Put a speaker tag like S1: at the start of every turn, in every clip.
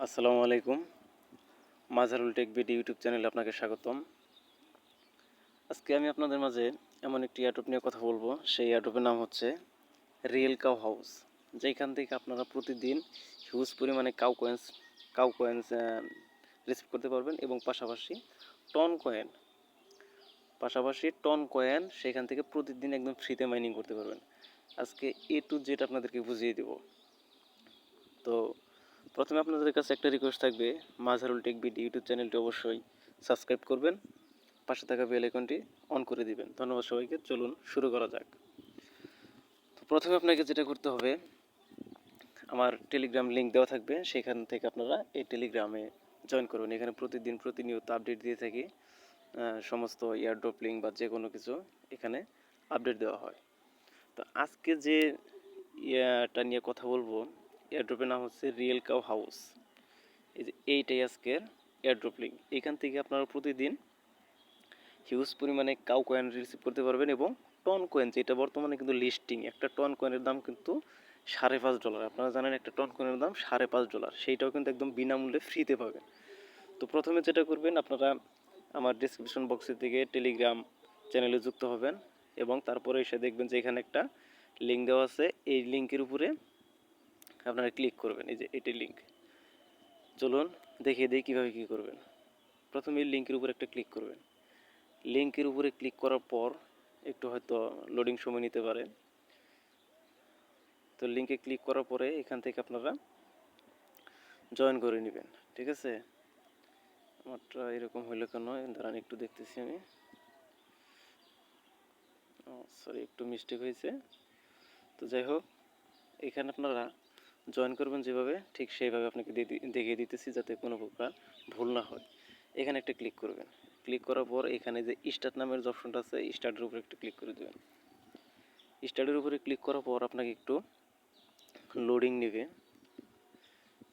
S1: আসসালামু আলাইকুম। Mazharul tech BD YouTube চ্যানেলে আপনাকে স্বাগতম। আজকে আমি আপনাদের মাঝে এমন একটি এয়ারড্রপ নিয়ে কথা বলবো। সেই এয়ারড্রপের নাম হচ্ছে রিয়েল কাউ হাউস, যেখান থেকে আপনারা প্রতিদিন হিউজ পরিমাণে কাউ কয়েন্স রিসিভ করতে পারবেন এবং টন কয়েন টন কয়েন সেখান থেকে প্রতিদিন একদম ফ্রিতে মাইনিং করতে পারবেন। আজকে এ টু জেড আপনাদেরকে বুঝিয়ে দেব। তো প্রথমে আপনাদের কাছে একটা রিকোয়েস্ট থাকবে, মাঝারুল টেক বিডি ইউটিউব চ্যানেলটি অবশ্যই সাবস্ক্রাইব করবেন, পাশে থাকা বেল আইকনটি অন করে দিবেন। ধন্যবাদ সবাইকে। চলুন শুরু করা যাক। তো প্রথমে আপনাকে যেটা করতে হবে, আমার টেলিগ্রাম লিঙ্ক দেওয়া থাকবে, সেখান থেকে আপনারা এই টেলিগ্রামে জয়েন করবেন। এখানে প্রতিনিয়ত আপডেট দিয়ে থাকি। সমস্ত এয়ারড্রপ লিঙ্ক বা যে কোনো কিছু এখানে আপডেট দেওয়া হয়। তো আজকে যে ইয়াটা নিয়ে কথা বলবো, এয়ারড্রপের নাম হচ্ছে রিয়েল কাউ হাউস। এই যে এইটাই আজকের এয়ারড্রপ লিঙ্ক। এখান থেকে আপনারা প্রতিদিন হিউজ পরিমাণে কাউ কয়েন রিসিভ করতে পারবেন এবং টন কয়েন, যেটা বর্তমানে কিন্তু লিস্টিং, একটা টন কয়েনের দাম কিন্তু $5.5। আপনারা জানেন একটা টন কয়েনের দাম $5.5, সেইটাও কিন্তু একদম বিনামূল্যে ফ্রিতে পাবেন। তো প্রথমে যেটা করবেন, আপনারা আমার ডিসক্রিপশন বক্সের থেকে টেলিগ্রাম চ্যানেলে যুক্ত হবেন এবং তারপরে এসে দেখবেন যে এখানে একটা লিঙ্ক দেওয়া আছে। এই লিঙ্কের উপরে আপনারা ক্লিক করবেন। এই যে এটি লিঙ্ক। চলুন দেখিয়ে দিই কীভাবে কী করবেন। প্রথমে এই লিঙ্কের উপরে একটা ক্লিক করবেন। লিঙ্কের উপরে ক্লিক করার পর একটু হয়তো লোডিং সময় নিতে পারে। তো লিঙ্কে ক্লিক করার পরে এখান থেকে আপনারা জয়েন করে নেবেন, ঠিক আছে। আমারটা এরকম হইলো কেন, দাঁড়ান একটু দেখতেছি আমি। সরি, একটু মিস্টেক হয়েছে। তো যাই হোক, এখানে আপনারা জয়েন করবেন যেভাবে, ঠিক সেইভাবে আপনাকে দেখিয়ে দিতেছি যাতে কোনো প্রকার ভুল না হয়। এখানে একটা ক্লিক করবেন। ক্লিক করার পর এখানে যে স্টার্ট নামের যে অপশনটা আছে, স্টার্টের উপরে একটা ক্লিক করে দেবেন। স্টার্টের উপরে ক্লিক করার পর আপনাকে একটু লোডিং নেবে।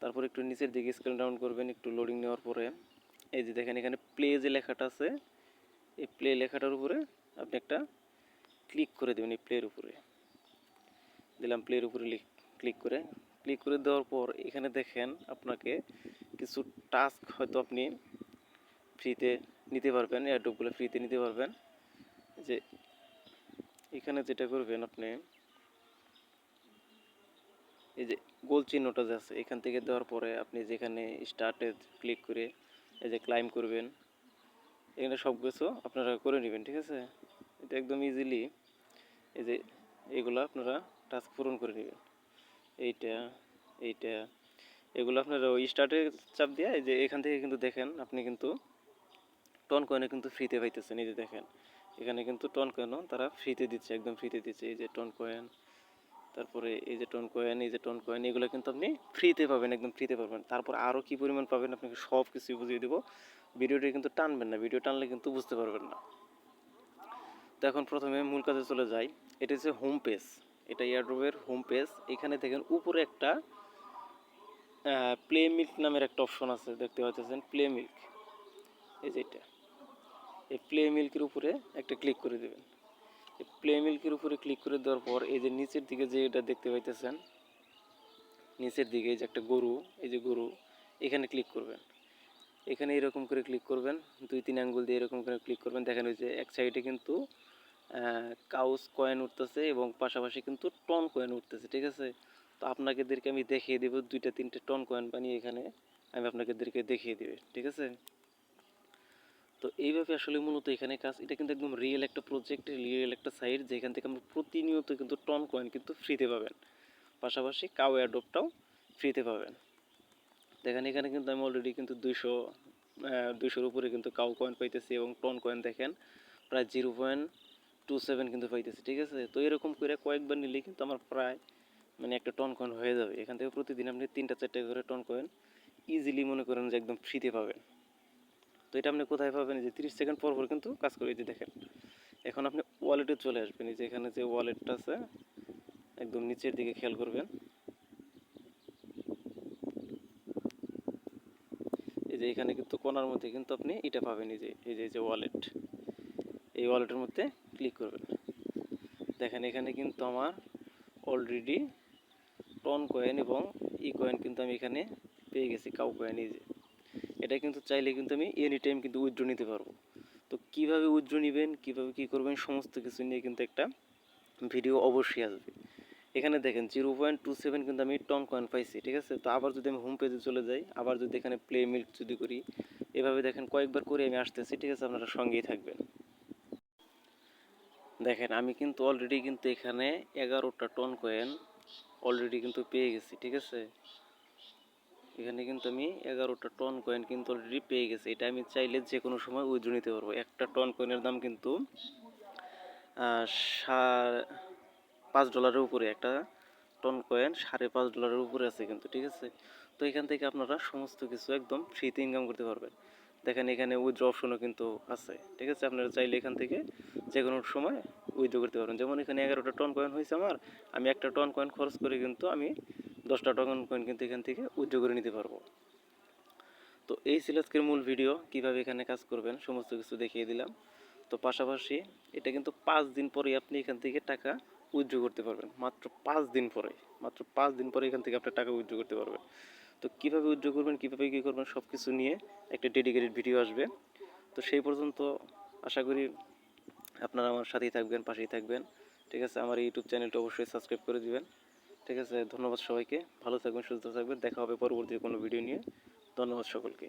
S1: তারপর একটু নিচের দিকে স্ক্রল ডাউন করবেন। একটু লোডিং নেওয়ার পরে এই যে দেখেন এখানে প্লে যে লেখাটা আছে, এই প্লে লেখাটার উপরে আপনি একটা ক্লিক করে দেবেন। এই প্লের উপরে দিলাম, প্লের উপরে ক্লিক করে দেওয়ার পর এখানে দেখেন আপনাকে কিছু টাস্ক হয়তো আপনি ফ্রিতে নিতে পারবেন, এয়ারড্রপগুলো ফ্রিতে নিতে পারবেন। যে এখানে যেটা করবেন, আপনি এই যে গোল চিহ্নটা যে আছে এখান থেকে দেওয়ার পরে আপনি যেখানে স্টার্টে ক্লিক করে এই যে ক্লাইম করবেন, এখানে সব কিছু আপনারা করে নেবেন, ঠিক আছে। এটা একদম ইজিলি এই যে এগুলো আপনারা টাস্ক পূরণ করে নেবেন। এইটা এইটা এগুলো আপনারা ওই স্টার্টে চাপ দিয়ে এই যে এখান থেকে কিন্তু দেখেন আপনি কিন্তু টন কয়েনে কিন্তু ফ্রিতে পাইতেছেন। এই যে দেখেন এখানে কিন্তু টন কয়েনও তারা ফ্রিতে দিচ্ছে, একদম ফ্রিতে দিচ্ছে। এই যে টন কয়েন, তারপরে এই যে টন কয়েন এগুলো কিন্তু আপনি ফ্রিতে পাবেন, একদম ফ্রিতে পাবেন। তারপর আরও কী পরিমাণ পাবেন আপনাকে সব কিছুই বুঝিয়ে দেবো। ভিডিওটি কিন্তু টানবেন না, ভিডিও টানলে কিন্তু বুঝতে পারবেন না। তো এখন প্রথমে মূল কাজে চলে যাই। এটা হচ্ছে হোম পেজ, এটা এয়ারড্রপের হোম পেজ। এখানে দেখেন উপরে একটা প্লে মিল্ক নামের একটা অপশন আছে, দেখতে পাচ্ছেন প্লে মিল্ক। এই যে এটা, এই প্লে মিল্কের উপরে একটা ক্লিক করে দেবেন। এই প্লে মিল্কের উপরে ক্লিক করে দেওয়ার পর এই যে নিচের দিকে যে এটা দেখতে পাইতেছেন, নিচের দিকে এই যে একটা গরু, এই যে গরু, এখানে ক্লিক করবেন। এখানে এরকম করে ক্লিক করবেন, 2-3 আঙ্গুল দিয়ে এরকম করে ক্লিক করবেন। দেখেন ওই যে এক সাইডে কিন্তু কাউস কয়েন উঠতেছে এবং পাশাপাশি কিন্তু টন কয়েন উঠতেছে, ঠিক আছে। তো আপনাদেরকে আমি দেখিয়ে দেবো 2-3টে টন কয়েন বানিয়ে এখানে আমি আপনাদেরকে দেখিয়ে দেবে, ঠিক আছে। তো এইভাবে আসলে মূলত এখানে কাজ, এটা কিন্তু একদম রিয়েল একটা প্রজেক্ট, রিয়েল একটা সাইট, যেখান থেকে আপনি প্রতিনিয়ত কিন্তু টন কয়েন কিন্তু ফ্রিতে পাবেন, পাশাপাশি কাউ এয়ারড্রপটাও ফ্রিতে পাবেন। দেখেন এখানে কিন্তু আমি অলরেডি কিন্তু 200-200-র উপরে কিন্তু কাউ কয়েন পাইতেছি এবং টন কয়েন দেখেন প্রায় 0.27 কিন্তু পাইতেছি, ঠিক আছে। তো এরকম করে কয়েকবার নিলে কিন্তু আমার প্রায় মানে একটা টন কয়েন হয়ে যাবে। এখান থেকে প্রতিদিন আপনি 3-4টা করে টন কয়েন ইজিলি মনে করেন যে একদম ফ্রিতে পাবেন। তো এটা আপনি কোথায় পাবেন, যে 30 সেকেন্ড পর পর কিন্তু কাজ করে। যে দেখেন এখন আপনি ওয়ালেটে চলে আসবেন। এই যে এখানে যে ওয়ালেটটা আছে একদম নিচের দিকে খেয়াল করবেন। এই যে এখানে কিন্তু কোনার মধ্যে কিন্তু আপনি এটা পাবেন, এই যে ওয়ালেট, এই ওয়ালেটের মধ্যে ক্লিক করবেন। দেখেন এখানে কিন্তু আমার অলরেডি টন কয়েন এবং ই কয়েন কিন্তু আমি এখানে পেয়ে গেছি কাউ কয়েন। এই যে এটা কিন্তু চাইলে কিন্তু আমি এনি টাইম কিন্তু উইথড্র নিতে পারবো। তো কিভাবে উইথড্র নেবেন, কিভাবে কি করবেন, সমস্ত কিছু নিয়ে কিন্তু একটা ভিডিও অবশ্যই আসবে। এখানে দেখেন 0.27 কিন্তু আমি টন কয়েন পাইছি, ঠিক আছে। তো আবার যদি আমি হোম পেজে চলে যাই, আবার যদি এখানে প্লে মিল্ক যদি করি, এভাবে দেখেন কয়েকবার করে আমি আসতেছি, ঠিক আছে। আপনারা সঙ্গেই থাকবেন। দেখেন আমি কিন্তু অলরেডি কিন্তু এখানে 11টা টন কয়েন অলরেডি কিন্তু পেয়ে গেছি, ঠিক আছে। এখানে কিন্তু আমি 11টা টন কয়েন কিন্তু অলরেডি পেয়ে গেছি। এটা আমি চাইলে যে কোনো সময় উইথড্র নিতে পারবো। একটা টন কয়েনের দাম কিন্তু $5 উপরে। একটা টন কয়েন $5.5 উপরে আছে কিন্তু, ঠিক আছে। তো এখান থেকে আপনারা সমস্ত কিছু একদম ফ্রিতে ইনকাম করতে পারবেন। দেখেন এখানে উইথড্র অপশনও কিন্তু আছে, ঠিক আছে। আপনারা চাইলে এখান থেকে যে কোনো সময় উইথড্র করতে পারবেন। যেমন এখানে 11টা টন কয়েন হয়েছে আমার, আমি একটা টন কয়েন খরচ করে কিন্তু আমি 10টা টন কয়েন কিন্তু এখান থেকে উইথড্র করে নিতে পারবো। তো এই ছিল আজকের মূল ভিডিও, কিভাবে এখানে কাজ করবেন সমস্ত কিছু দেখিয়ে দিলাম। তো পাশাপাশি এটা কিন্তু 5 দিন পরে আপনি এখান থেকে টাকা উইথড্র করতে পারবেন। মাত্র 5 দিন পরে, মাত্র 5 দিন পরে এখান থেকে আপনি টাকা উইথড্র করতে পারবেন। তো কীভাবে উইথড্র করবেন, কীভাবে কী করবেন, সব কিছু নিয়ে একটা ডেডিকেটেড ভিডিও আসবে। তো সেই পর্যন্ত আশা করি আপনারা আমার সাথেই থাকবেন, পাশেই থাকবেন, ঠিক আছে। আমার ইউটিউব চ্যানেলটা অবশ্যই সাবস্ক্রাইব করে দিবেন, ঠিক আছে। ধন্যবাদ সবাইকে, ভালো থাকবেন, সুস্থ থাকবেন। দেখা হবে পরবর্তী কোনো ভিডিও নিয়ে। ধন্যবাদ সকলকে।